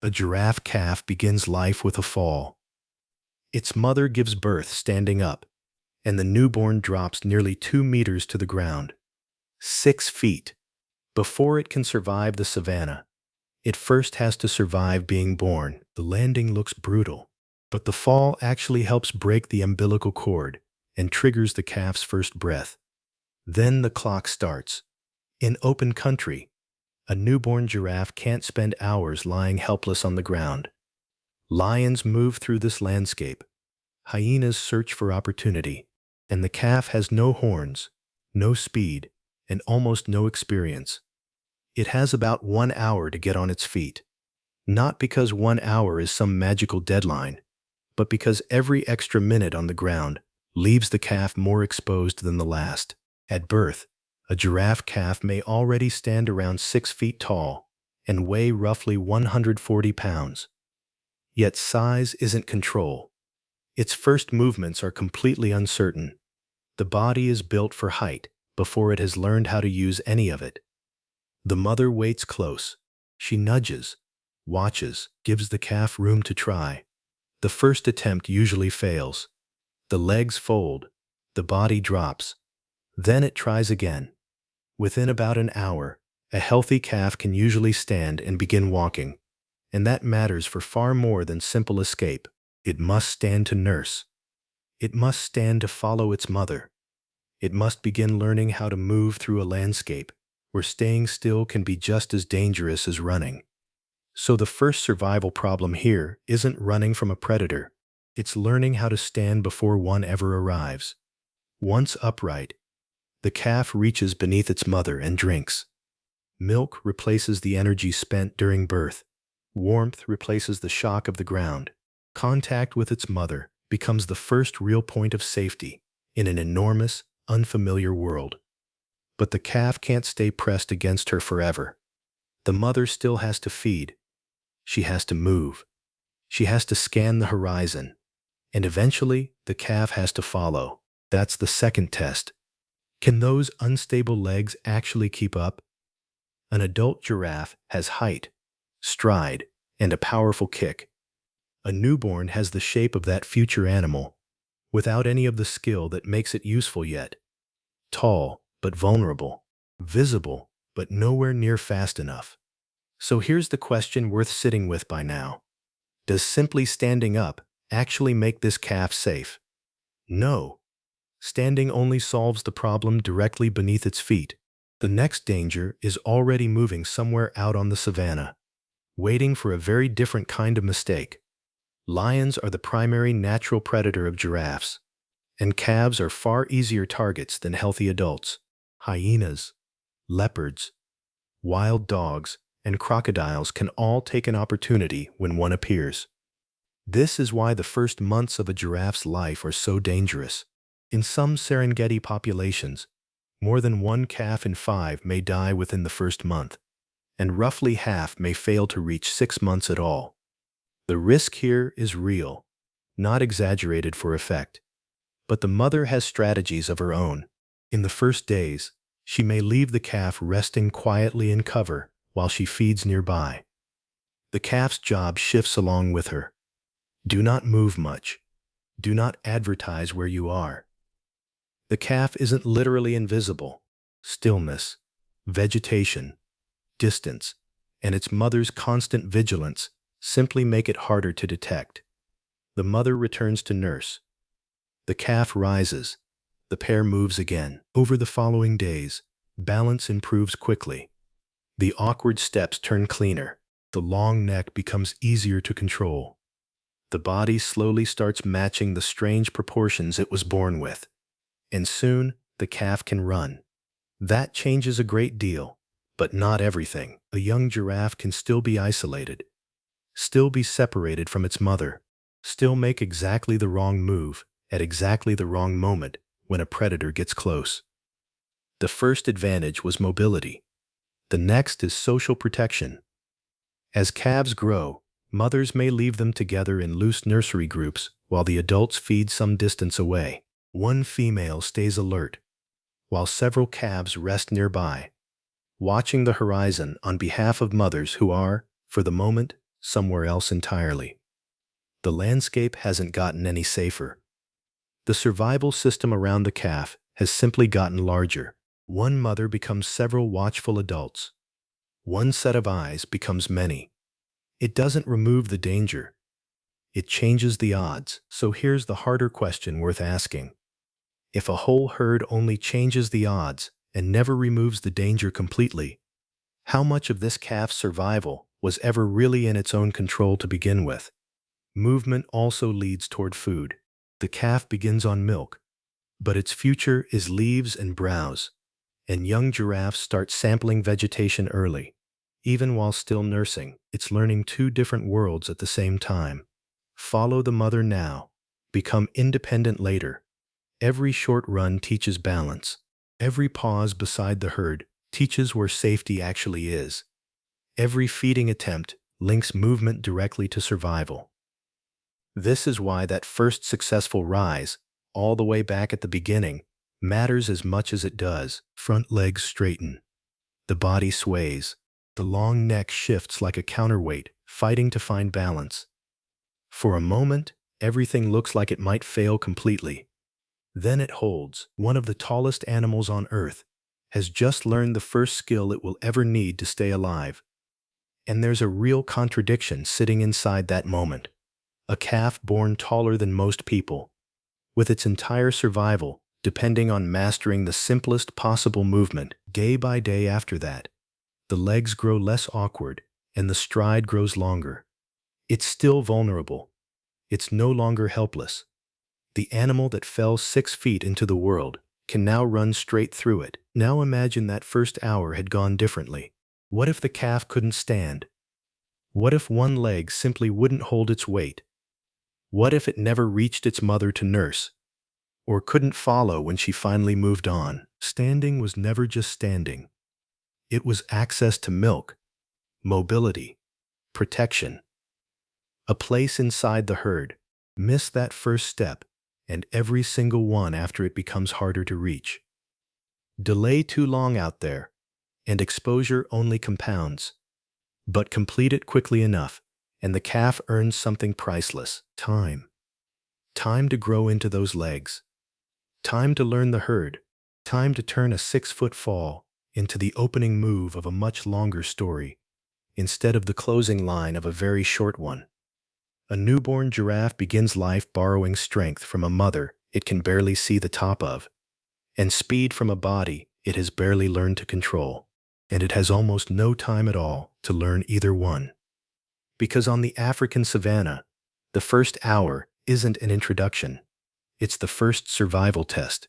A giraffe calf begins life with a fall. Its mother gives birth standing up, and the newborn drops nearly 2 meters to the ground. 6 feet. Before it can survive the savanna, it first has to survive being born. The landing looks brutal, but the fall actually helps break the umbilical cord and triggers the calf's first breath. Then the clock starts. In open country, a newborn giraffe can't spend hours lying helpless on the ground. Lions move through this landscape. Hyenas search for opportunity, and the calf has no horns, no speed, and almost no experience. It has about 1 hour to get on its feet. Not because 1 hour is some magical deadline, but because every extra minute on the ground leaves the calf more exposed than the last. At birth, a giraffe calf may already stand around 6 feet tall and weigh roughly 140 pounds. Yet size isn't control. Its first movements are completely uncertain. The body is built for height before it has learned how to use any of it. The mother waits close. She nudges, watches, gives the calf room to try. The first attempt usually fails. The legs fold, the body drops. Then it tries again. Within about an hour, a healthy calf can usually stand and begin walking, and that matters for far more than simple escape. It must stand to nurse. It must stand to follow its mother. It must begin learning how to move through a landscape where staying still can be just as dangerous as running. So the first survival problem here isn't running from a predator. It's learning how to stand before one ever arrives. Once upright, the calf reaches beneath its mother and drinks. Milk replaces the energy spent during birth. Warmth replaces the shock of the ground. Contact with its mother becomes the first real point of safety in an enormous, unfamiliar world. But the calf can't stay pressed against her forever. The mother still has to feed. She has to move. She has to scan the horizon. And eventually, the calf has to follow. That's the second test. Can those unstable legs actually keep up? An adult giraffe has height, stride, and a powerful kick. A newborn has the shape of that future animal, without any of the skill that makes it useful yet. Tall, but vulnerable. Visible, but nowhere near fast enough. So here's the question worth sitting with by now. Does simply standing up actually make this calf safe? No. Standing only solves the problem directly beneath its feet. The next danger is already moving somewhere out on the savanna, waiting for a very different kind of mistake. Lions are the primary natural predator of giraffes, and calves are far easier targets than healthy adults. Hyenas, leopards, wild dogs, and crocodiles can all take an opportunity when one appears. This is why the first months of a giraffe's life are so dangerous. In some Serengeti populations, more than 1 calf in 5 may die within the first month, and roughly half may fail to reach 6 months at all. The risk here is real, not exaggerated for effect. But the mother has strategies of her own. In the first days, she may leave the calf resting quietly in cover while she feeds nearby. The calf's job shifts along with her. Do not move much. Do not advertise where you are. The calf isn't literally invisible. Stillness, vegetation, distance, and its mother's constant vigilance simply make it harder to detect. The mother returns to nurse. The calf rises. The pair moves again. Over the following days, balance improves quickly. The awkward steps turn cleaner. The long neck becomes easier to control. The body slowly starts matching the strange proportions it was born with. And soon, the calf can run. That changes a great deal, but not everything. A young giraffe can still be isolated, still be separated from its mother, still make exactly the wrong move at exactly the wrong moment when a predator gets close. The first advantage was mobility. The next is social protection. As calves grow, mothers may leave them together in loose nursery groups while the adults feed some distance away. One female stays alert, while several calves rest nearby, watching the horizon on behalf of mothers who are, for the moment, somewhere else entirely. The landscape hasn't gotten any safer. The survival system around the calf has simply gotten larger. One mother becomes several watchful adults. One set of eyes becomes many. It doesn't remove the danger. It changes the odds. So here's the harder question worth asking. If a whole herd only changes the odds and never removes the danger completely, how much of this calf's survival was ever really in its own control to begin with? Movement also leads toward food. The calf begins on milk, but its future is leaves and browse, and young giraffes start sampling vegetation early. Even while still nursing, it's learning two different worlds at the same time. Follow the mother now. Become independent later. Every short run teaches balance. Every pause beside the herd teaches where safety actually is. Every feeding attempt links movement directly to survival. This is why that first successful rise, all the way back at the beginning, matters as much as it does. Front legs straighten. The body sways. The long neck shifts like a counterweight, fighting to find balance. For a moment, everything looks like it might fail completely. Then it holds. One of the tallest animals on Earth has just learned the first skill it will ever need to stay alive. And there's a real contradiction sitting inside that moment. A calf born taller than most people, with its entire survival depending on mastering the simplest possible movement. Day by day after that, the legs grow less awkward and the stride grows longer. It's still vulnerable. It's no longer helpless. The animal that fell 6 feet into the world can now run straight through it. Now imagine that first hour had gone differently. What if the calf couldn't stand? What if one leg simply wouldn't hold its weight? What if it never reached its mother to nurse, or couldn't follow when she finally moved on? Standing was never just standing. It was access to milk, mobility, protection. A place inside the herd. Miss that first step, and every single one after it becomes harder to reach. Delay too long out there, and exposure only compounds. But complete it quickly enough, and the calf earns something priceless. Time. Time to grow into those legs. Time to learn the herd. Time to turn a 6-foot fall into the opening move of a much longer story, instead of the closing line of a very short one. A newborn giraffe begins life borrowing strength from a mother it can barely see the top of, and speed from a body it has barely learned to control. And it has almost no time at all to learn either one. Because on the African savanna, the first hour isn't an introduction. It's the first survival test.